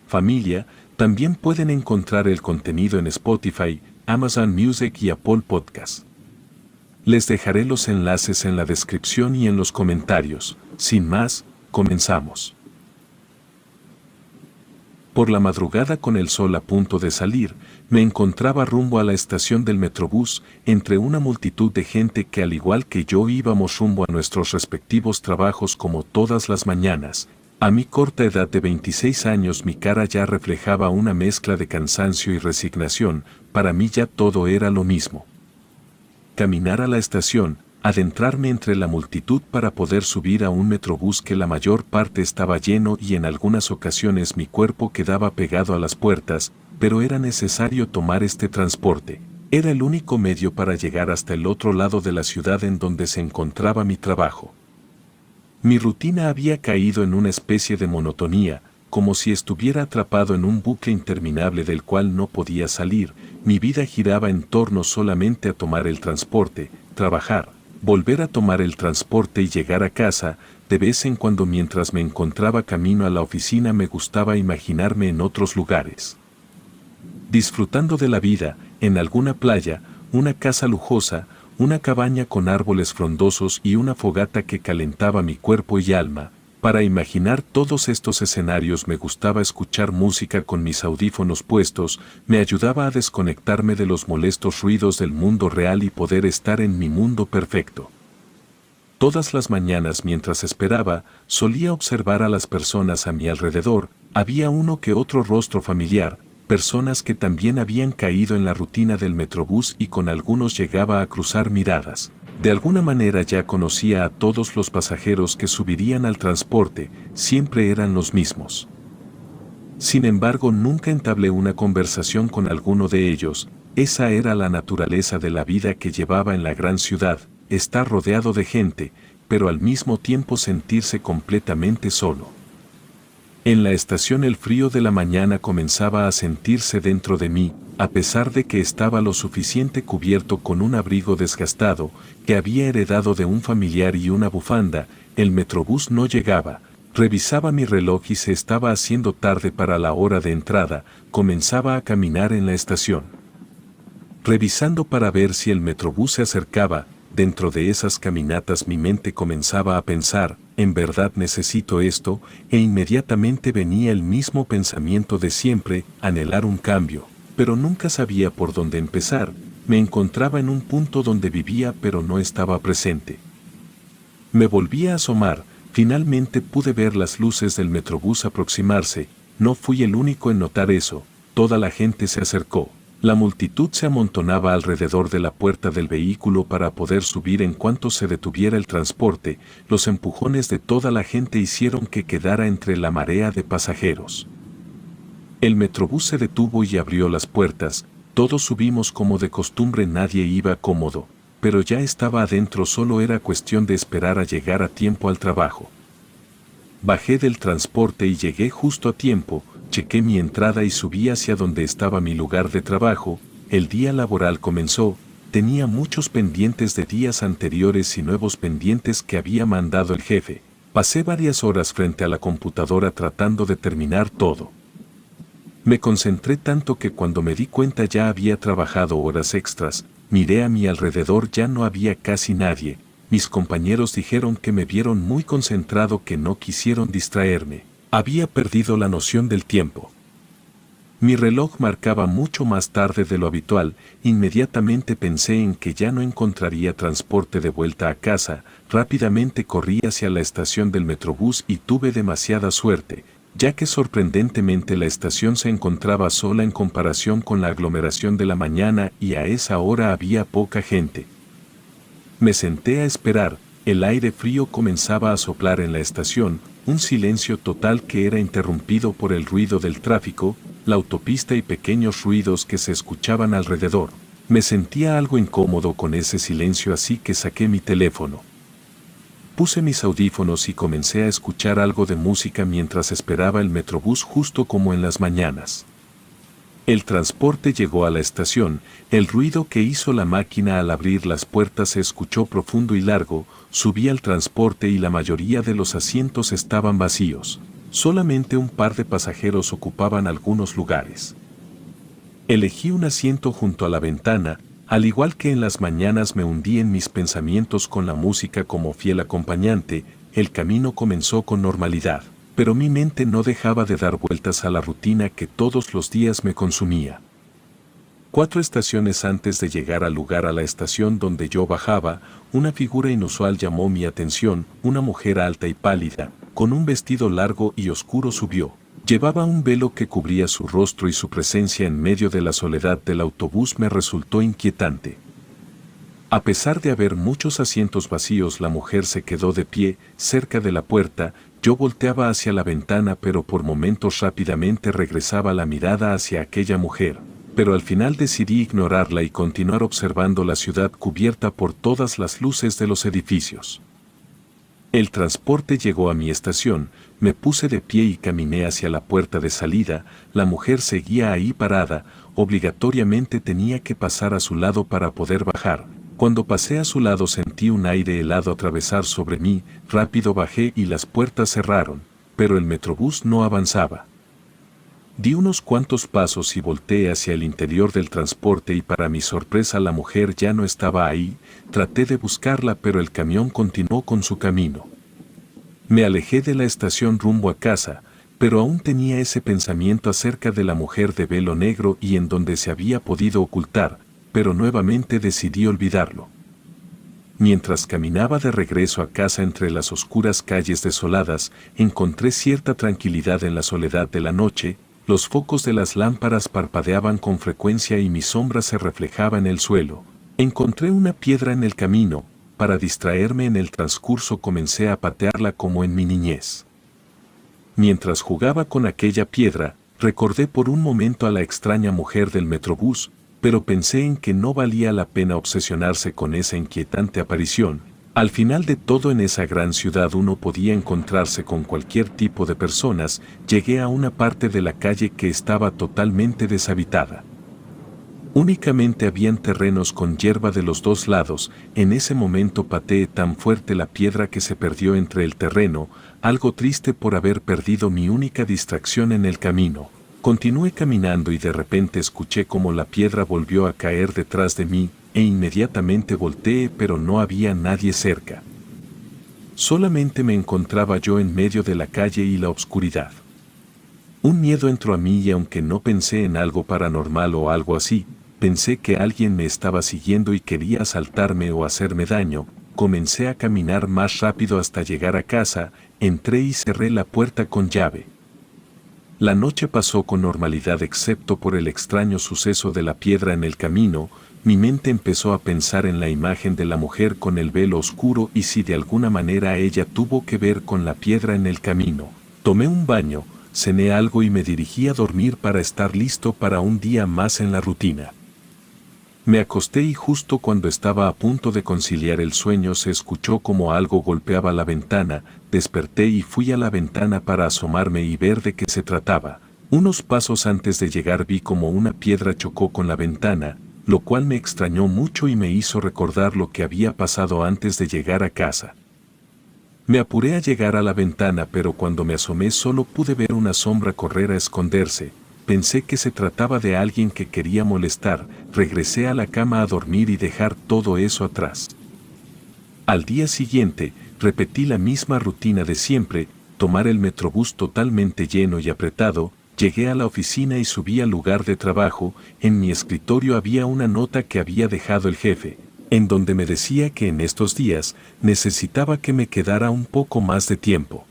familia, también pueden encontrar el contenido en Spotify, Amazon Music y Apple Podcast. Les dejaré los enlaces en la descripción y en los comentarios. Sin más, comenzamos. Por la madrugada, con el sol a punto de salir, me encontraba rumbo a la estación del Metrobús, entre una multitud de gente que, al igual que yo, íbamos rumbo a nuestros respectivos trabajos como todas las mañanas. A mi corta edad de 26 años, mi cara ya reflejaba una mezcla de cansancio y resignación. Para mí ya todo era lo mismo. Caminar a la estación, adentrarme entre la multitud para poder subir a un Metrobús que la mayor parte estaba lleno y en algunas ocasiones mi cuerpo quedaba pegado a las puertas, pero era necesario tomar este transporte. Era el único medio para llegar hasta el otro lado de la ciudad en donde se encontraba mi trabajo. Mi rutina había caído en una especie de monotonía, como si estuviera atrapado en un bucle interminable del cual no podía salir. Mi vida giraba en torno solamente a tomar el transporte, trabajar, volver a tomar el transporte y llegar a casa. De vez en cuando, mientras me encontraba camino a la oficina, me gustaba imaginarme en otros lugares, disfrutando de la vida, en alguna playa, una casa lujosa, una cabaña con árboles frondosos y una fogata que calentaba mi cuerpo y alma. Para imaginar todos estos escenarios me gustaba escuchar música con mis audífonos puestos. Me ayudaba a desconectarme de los molestos ruidos del mundo real y poder estar en mi mundo perfecto. Todas las mañanas, mientras esperaba, solía observar a las personas a mi alrededor. Había uno que otro rostro familiar, personas que también habían caído en la rutina del Metrobús, y con algunos llegaba a cruzar miradas. De alguna manera ya conocía a todos los pasajeros que subirían al transporte, siempre eran los mismos. Sin embargo, nunca entablé una conversación con alguno de ellos. Esa era la naturaleza de la vida que llevaba en la gran ciudad, estar rodeado de gente, pero al mismo tiempo sentirse completamente solo. En la estación el frío de la mañana comenzaba a sentirse dentro de mí, a pesar de que estaba lo suficiente cubierto con un abrigo desgastado que había heredado de un familiar y una bufanda. El Metrobús no llegaba. Revisaba mi reloj y se estaba haciendo tarde para la hora de entrada. Comenzaba a caminar en la estación, revisando para ver si el Metrobús se acercaba. Dentro de esas caminatas mi mente comenzaba a pensar: ¿en verdad necesito esto? E inmediatamente venía el mismo pensamiento de siempre: anhelar un cambio. Pero nunca sabía por dónde empezar. Me encontraba en un punto donde vivía pero no estaba presente. Me volví a asomar. Finalmente pude ver las luces del Metrobús aproximarse. No fui el único en notar eso. Toda la gente se acercó. La multitud se amontonaba alrededor de la puerta del vehículo para poder subir en cuanto se detuviera el transporte. Los empujones de toda la gente hicieron que quedara entre la marea de pasajeros. El Metrobús se detuvo y abrió las puertas. Todos subimos como de costumbre. Nadie iba cómodo, pero ya estaba adentro. Solo era cuestión de esperar a llegar a tiempo al trabajo. Bajé del transporte y llegué justo a tiempo. Chequé mi entrada y subí hacia donde estaba mi lugar de trabajo. El día laboral comenzó. Tenía muchos pendientes de días anteriores y nuevos pendientes que había mandado el jefe. Pasé varias horas frente a la computadora tratando de terminar todo. Me concentré tanto que cuando me di cuenta ya había trabajado horas extras. Miré a mi alrededor, ya no había casi nadie. Mis compañeros dijeron que me vieron muy concentrado, que no quisieron distraerme. Había perdido la noción del tiempo. Mi reloj marcaba mucho más tarde de lo habitual. Inmediatamente pensé en que ya no encontraría transporte de vuelta a casa. Rápidamente corrí hacia la estación del Metrobús y tuve demasiada suerte, ya que sorprendentemente la estación se encontraba sola en comparación con la aglomeración de la mañana, y a esa hora había poca gente. Me senté a esperar. El aire frío comenzaba a soplar en la estación, un silencio total que era interrumpido por el ruido del tráfico, la autopista y pequeños ruidos que se escuchaban alrededor. Me sentía algo incómodo con ese silencio, así que saqué mi teléfono. Puse mis audífonos y comencé a escuchar algo de música mientras esperaba el Metrobús, justo como en las mañanas. El transporte llegó a la estación. El ruido que hizo la máquina al abrir las puertas se escuchó profundo y largo. Subí al transporte y la mayoría de los asientos estaban vacíos. Solamente un par de pasajeros ocupaban algunos lugares. Elegí un asiento junto a la ventana, al igual que en las mañanas me hundí en mis pensamientos con la música como fiel acompañante. El camino comenzó con normalidad, pero mi mente no dejaba de dar vueltas a la rutina que todos los días me consumía. 4 estaciones antes de llegar al lugar a la estación donde yo bajaba, una figura inusual llamó mi atención, una mujer alta y pálida, con un vestido largo y oscuro subió. Llevaba un velo que cubría su rostro y su presencia en medio de la soledad del autobús me resultó inquietante. A pesar de haber muchos asientos vacíos, la mujer se quedó de pie, cerca de la puerta. Yo volteaba hacia la ventana, pero por momentos rápidamente regresaba la mirada hacia aquella mujer. Pero al final decidí ignorarla y continuar observando la ciudad cubierta por todas las luces de los edificios. El transporte llegó a mi estación, me puse de pie y caminé hacia la puerta de salida. La mujer seguía ahí parada, obligatoriamente tenía que pasar a su lado para poder bajar. Cuando pasé a su lado sentí un aire helado atravesar sobre mí, rápido bajé y las puertas cerraron, pero el metrobús no avanzaba. Di unos cuantos pasos y volteé hacia el interior del transporte y para mi sorpresa la mujer ya no estaba ahí. Traté de buscarla pero el camión continuó con su camino. Me alejé de la estación rumbo a casa, pero aún tenía ese pensamiento acerca de la mujer de velo negro y en donde se había podido ocultar, pero nuevamente decidí olvidarlo. Mientras caminaba de regreso a casa entre las oscuras calles desoladas, encontré cierta tranquilidad en la soledad de la noche. Los focos de las lámparas parpadeaban con frecuencia y mi sombra se reflejaba en el suelo. Encontré una piedra en el camino. Para distraerme en el transcurso comencé a patearla como en mi niñez. Mientras jugaba con aquella piedra, recordé por un momento a la extraña mujer del metrobús, pero pensé en que no valía la pena obsesionarse con esa inquietante aparición. Al final de todo, en esa gran ciudad uno podía encontrarse con cualquier tipo de personas. Llegué a una parte de la calle que estaba totalmente deshabitada. Únicamente habían terrenos con hierba de los dos lados. En ese momento pateé tan fuerte la piedra que se perdió entre el terreno, algo triste por haber perdido mi única distracción en el camino. Continué caminando y de repente escuché como la piedra volvió a caer detrás de mí, e inmediatamente volteé pero no había nadie cerca. Solamente me encontraba yo en medio de la calle y la oscuridad. Un miedo entró a mí y aunque no pensé en algo paranormal o algo así, pensé que alguien me estaba siguiendo y quería asaltarme o hacerme daño. Comencé a caminar más rápido hasta llegar a casa, entré y cerré la puerta con llave. La noche pasó con normalidad excepto por el extraño suceso de la piedra en el camino. Mi mente empezó a pensar en la imagen de la mujer con el velo oscuro y si de alguna manera ella tuvo que ver con la piedra en el camino. Tomé un baño, cené algo y me dirigí a dormir para estar listo para un día más en la rutina. Me acosté y justo cuando estaba a punto de conciliar el sueño se escuchó como algo golpeaba la ventana. Desperté y fui a la ventana para asomarme y ver de qué se trataba. Unos pasos antes de llegar vi como una piedra chocó con la ventana, lo cual me extrañó mucho y me hizo recordar lo que había pasado antes de llegar a casa. Me apuré a llegar a la ventana, pero cuando me asomé solo pude ver una sombra correr a esconderse. Pensé que se trataba de alguien que quería molestar. Regresé a la cama a dormir y dejar todo eso atrás. Al día siguiente, repetí la misma rutina de siempre, tomar el metrobús totalmente lleno y apretado. Llegué a la oficina y subí al lugar de trabajo. En mi escritorio había una nota que había dejado el jefe, en donde me decía que en estos días necesitaba que me quedara un poco más de tiempo.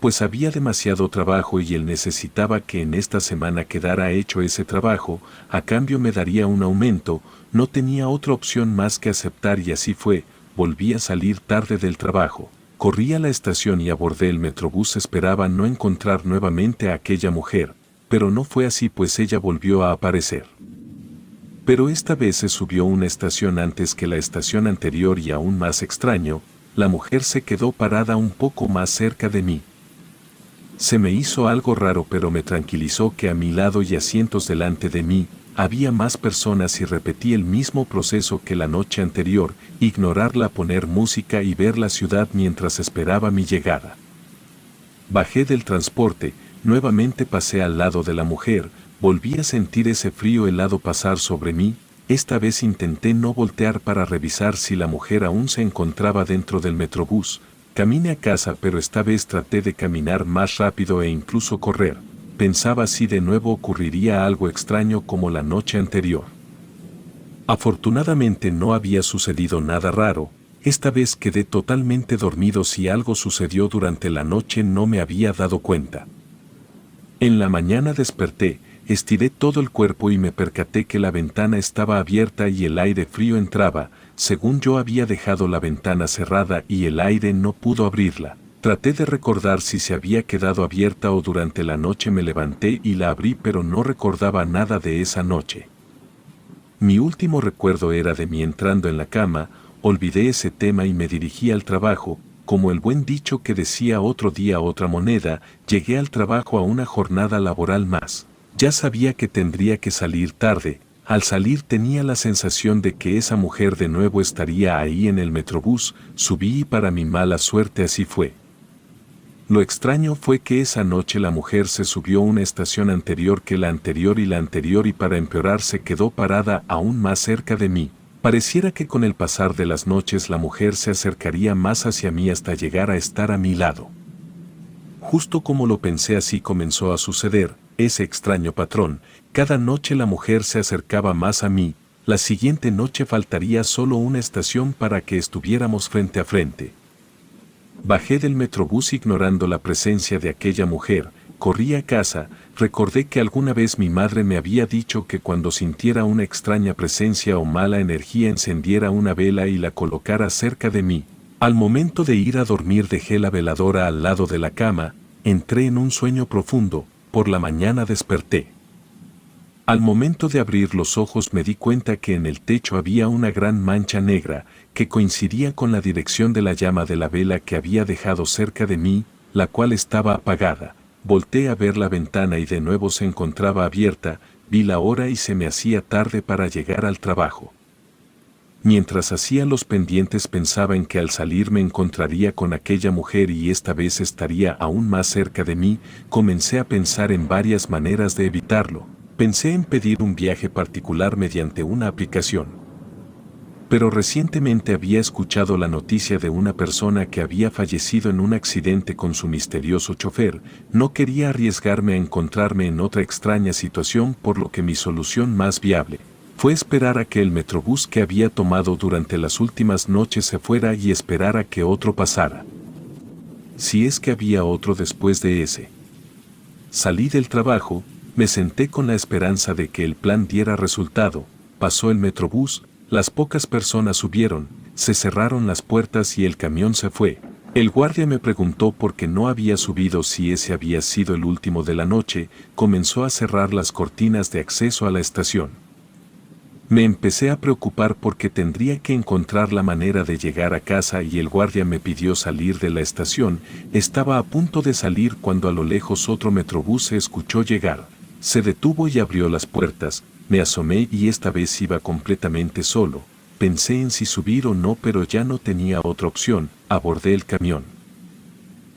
Pues había demasiado trabajo y él necesitaba que en esta semana quedara hecho ese trabajo. A cambio me daría un aumento. No tenía otra opción más que aceptar y así fue. Volví a salir tarde del trabajo. Corrí a la estación y abordé el metrobús. Esperaba no encontrar nuevamente a aquella mujer, pero no fue así, pues ella volvió a aparecer. Pero esta vez se subió una estación antes que la estación anterior y aún más extraño, la mujer se quedó parada un poco más cerca de mí. Se me hizo algo raro, pero me tranquilizó que a mi lado y asientos delante de mí había más personas y repetí el mismo proceso que la noche anterior, ignorarla, poner música y ver la ciudad mientras esperaba mi llegada. Bajé del transporte, nuevamente pasé al lado de la mujer, volví a sentir ese frío helado pasar sobre mí. Esta vez intenté no voltear para revisar si la mujer aún se encontraba dentro del metrobús. Caminé a casa, pero esta vez traté de caminar más rápido e incluso correr. Pensaba si de nuevo ocurriría algo extraño como la noche anterior. Afortunadamente no había sucedido nada raro. Esta vez quedé totalmente dormido. Si algo sucedió durante la noche no me había dado cuenta. En la mañana desperté, estiré todo el cuerpo y me percaté que la ventana estaba abierta y el aire frío entraba. Según yo había dejado la ventana cerrada y el aire no pudo abrirla. Traté de recordar si se había quedado abierta o durante la noche me levanté y la abrí, pero no recordaba nada de esa noche. Mi último recuerdo era de mí entrando en la cama. Olvidé ese tema y me dirigí al trabajo. Como el buen dicho que decía, otro día otra moneda, llegué al trabajo a una jornada laboral más. Ya sabía que tendría que salir tarde. Al salir tenía la sensación de que esa mujer de nuevo estaría ahí en el metrobús. Subí y para mi mala suerte así fue. Lo extraño fue que esa noche la mujer se subió a una estación anterior que la anterior y para empeorar se quedó parada aún más cerca de mí. Pareciera que con el pasar de las noches la mujer se acercaría más hacia mí hasta llegar a estar a mi lado. Justo como lo pensé, así comenzó a suceder, ese extraño patrón. Cada noche la mujer se acercaba más a mí. La siguiente noche faltaría solo una estación para que estuviéramos frente a frente. Bajé del metrobús ignorando la presencia de aquella mujer. Corrí a casa. Recordé que alguna vez mi madre me había dicho que cuando sintiera una extraña presencia o mala energía encendiera una vela y la colocara cerca de mí. Al momento de ir a dormir dejé la veladora al lado de la cama. Entré en un sueño profundo. Por la mañana desperté. Al momento de abrir los ojos me di cuenta que en el techo había una gran mancha negra, que coincidía con la dirección de la llama de la vela que había dejado cerca de mí, la cual estaba apagada. Volté a ver la ventana y de nuevo se encontraba abierta. Vi la hora y se me hacía tarde para llegar al trabajo. Mientras hacía los pendientes pensaba en que al salir me encontraría con aquella mujer y esta vez estaría aún más cerca de mí. Comencé a pensar en varias maneras de evitarlo. Pensé en pedir un viaje particular mediante una aplicación. Pero recientemente había escuchado la noticia de una persona que había fallecido en un accidente con su misterioso chofer. No quería arriesgarme a encontrarme en otra extraña situación, por lo que mi solución más viable fue esperar a que el metrobús que había tomado durante las últimas noches se fuera y esperar a que otro pasara. Si es que había otro después de ese. Salí del trabajo, me senté con la esperanza de que el plan diera resultado. Pasó el metrobús. Las pocas personas subieron, se cerraron las puertas y el camión se fue. El guardia me preguntó por qué no había subido, si ese había sido el último de la noche. Comenzó a cerrar las cortinas de acceso a la estación. Me empecé a preocupar porque tendría que encontrar la manera de llegar a casa y el guardia me pidió salir de la estación. Estaba a punto de salir cuando a lo lejos otro metrobús se escuchó llegar. Se detuvo y abrió las puertas. Me asomé y esta vez iba completamente solo. Pensé en si subir o no, pero ya no tenía otra opción. Abordé el camión.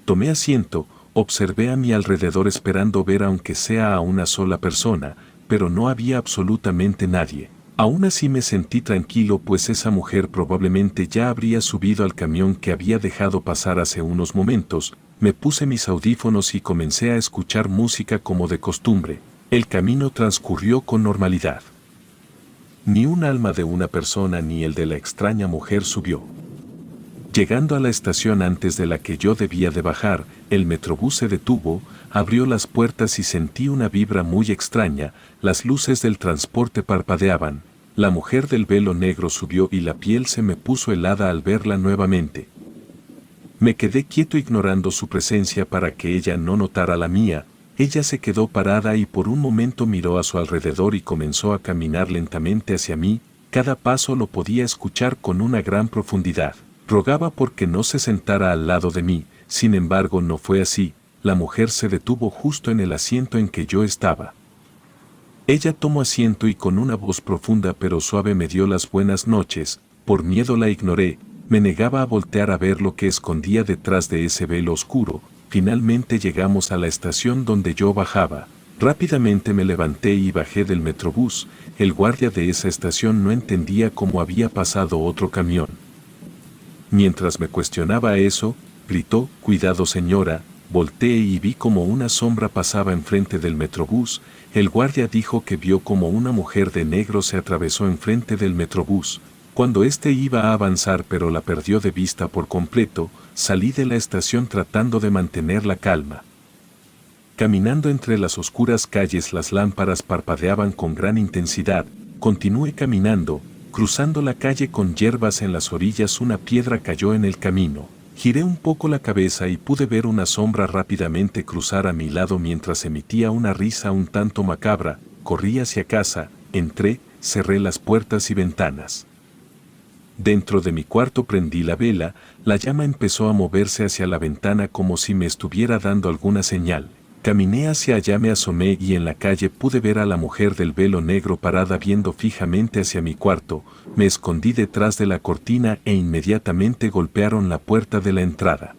Tomé asiento, observé a mi alrededor esperando ver aunque sea a una sola persona, pero no había absolutamente nadie. Aún así me sentí tranquilo, pues esa mujer probablemente ya habría subido al camión que había dejado pasar hace unos momentos. Me puse mis audífonos y comencé a escuchar música como de costumbre. El camino transcurrió con normalidad. Ni un alma de una persona ni el de la extraña mujer subió. Llegando a la estación antes de la que yo debía de bajar, el metrobús se detuvo, abrió las puertas y sentí una vibra muy extraña. Las luces del transporte parpadeaban. La mujer del velo negro subió y la piel se me puso helada al verla nuevamente. Me quedé quieto ignorando su presencia para que ella no notara la mía. Ella se quedó parada y por un momento miró a su alrededor y comenzó a caminar lentamente hacia mí. Cada paso lo podía escuchar con una gran profundidad. Rogaba porque no se sentara al lado de mí. Sin embargo, no fue así. La mujer se detuvo justo en el asiento en que yo estaba. Ella tomó asiento y con una voz profunda pero suave me dio las buenas noches. Por miedo la ignoré. Me negaba a voltear a ver lo que escondía detrás de ese velo oscuro. finalmente llegamos a la estación donde yo bajaba. Rápidamente me levanté y bajé del Metrobús. El guardia de esa estación no entendía cómo había pasado otro camión. Mientras me cuestionaba eso, gritó: «Cuidado señora». Volteé y vi como una sombra pasaba enfrente del Metrobús. El guardia dijo que vio como una mujer de negro se atravesó enfrente del Metrobús. Cuando éste iba a avanzar pero la perdió de vista por completo, salí de la estación tratando de mantener la calma. Caminando entre las oscuras calles, las lámparas parpadeaban con gran intensidad. Continué caminando, cruzando la calle con hierbas en las orillas. Una piedra cayó en el camino. Giré un poco la cabeza y pude ver una sombra rápidamente cruzar a mi lado mientras emitía una risa un tanto macabra. Corrí hacia casa, entré, cerré las puertas y ventanas. Dentro de mi cuarto prendí la vela. La llama empezó a moverse hacia la ventana como si me estuviera dando alguna señal. Caminé hacia allá, me asomé y en la calle pude ver a la mujer del velo negro parada viendo fijamente hacia mi cuarto. Me escondí detrás de la cortina e inmediatamente golpearon la puerta de la entrada.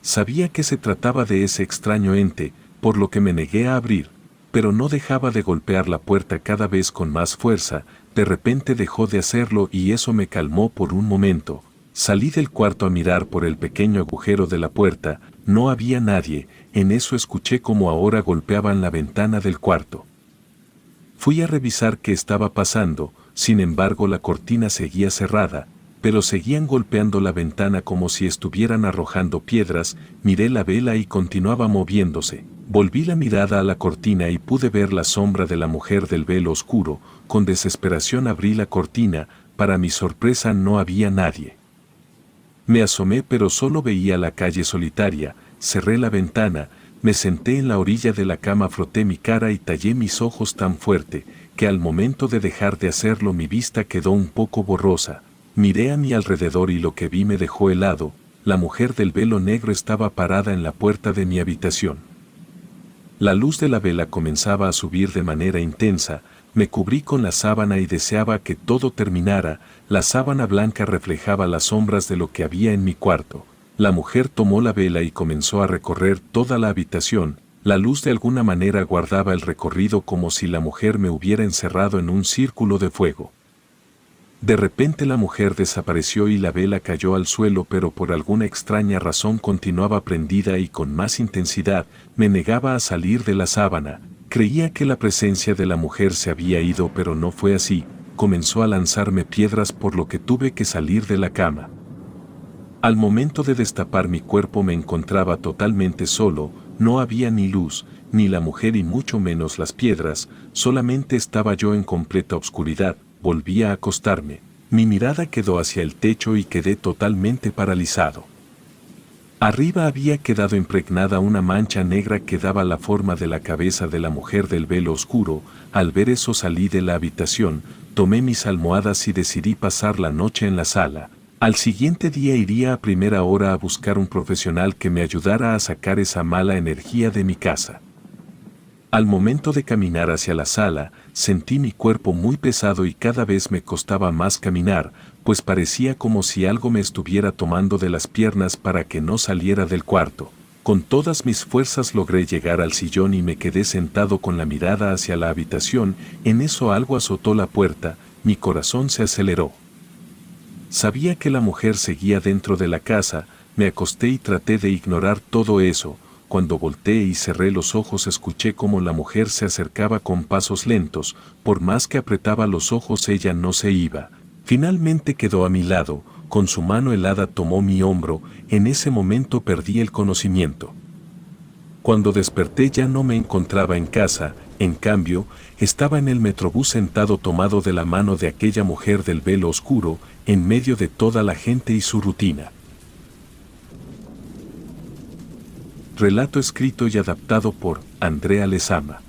Sabía que se trataba de ese extraño ente, por lo que me negué a abrir, pero no dejaba de golpear la puerta cada vez con más fuerza. De repente dejó de hacerlo y eso me calmó por un momento. Salí del cuarto a mirar por el pequeño agujero de la puerta. No había nadie. En eso escuché como ahora golpeaban la ventana del cuarto. Fui a revisar qué estaba pasando. Sin embargo, la cortina seguía cerrada, pero seguían golpeando la ventana como si estuvieran arrojando piedras. Miré la vela y continuaba moviéndose. Volví la mirada a la cortina y pude ver la sombra de la mujer del velo oscuro. Con desesperación abrí la cortina. Para mi sorpresa no había nadie. Me asomé pero solo veía la calle solitaria. Cerré la ventana, me senté en la orilla de la cama, froté mi cara y tallé mis ojos tan fuerte que al momento de dejar de hacerlo mi vista quedó un poco borrosa. Miré a mi alrededor y lo que vi me dejó helado. La mujer del velo negro estaba parada en la puerta de mi habitación. La luz de la vela comenzaba a subir de manera intensa. Me cubrí con la sábana y deseaba que todo terminara. La sábana blanca reflejaba las sombras de lo que había en mi cuarto. La mujer tomó la vela y comenzó a recorrer toda la habitación. La luz de alguna manera guardaba el recorrido como si la mujer me hubiera encerrado en un círculo de fuego. De repente la mujer desapareció y la vela cayó al suelo, pero por alguna extraña razón continuaba prendida y con más intensidad. Me negaba a salir de la sábana. Creía que la presencia de la mujer se había ido, pero no fue así. Comenzó a lanzarme piedras, por lo que tuve que salir de la cama. Al momento de destapar mi cuerpo me encontraba totalmente solo. No había ni luz, ni la mujer y mucho menos las piedras. Solamente estaba yo en completa oscuridad. Volví a acostarme. Mi mirada quedó hacia el techo y quedé totalmente paralizado. Arriba había quedado impregnada una mancha negra que daba la forma de la cabeza de la mujer del velo oscuro. Al ver eso salí de la habitación, tomé mis almohadas y decidí pasar la noche en la sala. Al siguiente día iría a primera hora a buscar un profesional que me ayudara a sacar esa mala energía de mi casa. Al momento de caminar hacia la sala, sentí mi cuerpo muy pesado y cada vez me costaba más caminar, pues parecía como si algo me estuviera tomando de las piernas para que no saliera del cuarto. Con todas mis fuerzas logré llegar al sillón y me quedé sentado con la mirada hacia la habitación. En eso algo azotó la puerta, mi corazón se aceleró. Sabía que la mujer seguía dentro de la casa. Me acosté y traté de ignorar todo eso. Cuando volteé y cerré los ojos escuché cómo la mujer se acercaba con pasos lentos. Por más que apretaba los ojos ella no se iba. Finalmente quedó a mi lado, con su mano helada tomó mi hombro. En ese momento perdí el conocimiento. Cuando desperté ya no me encontraba en casa, en cambio, estaba en el Metrobús sentado tomado de la mano de aquella mujer del velo oscuro, en medio de toda la gente y su rutina. Relato escrito y adaptado por Andrea Lezama.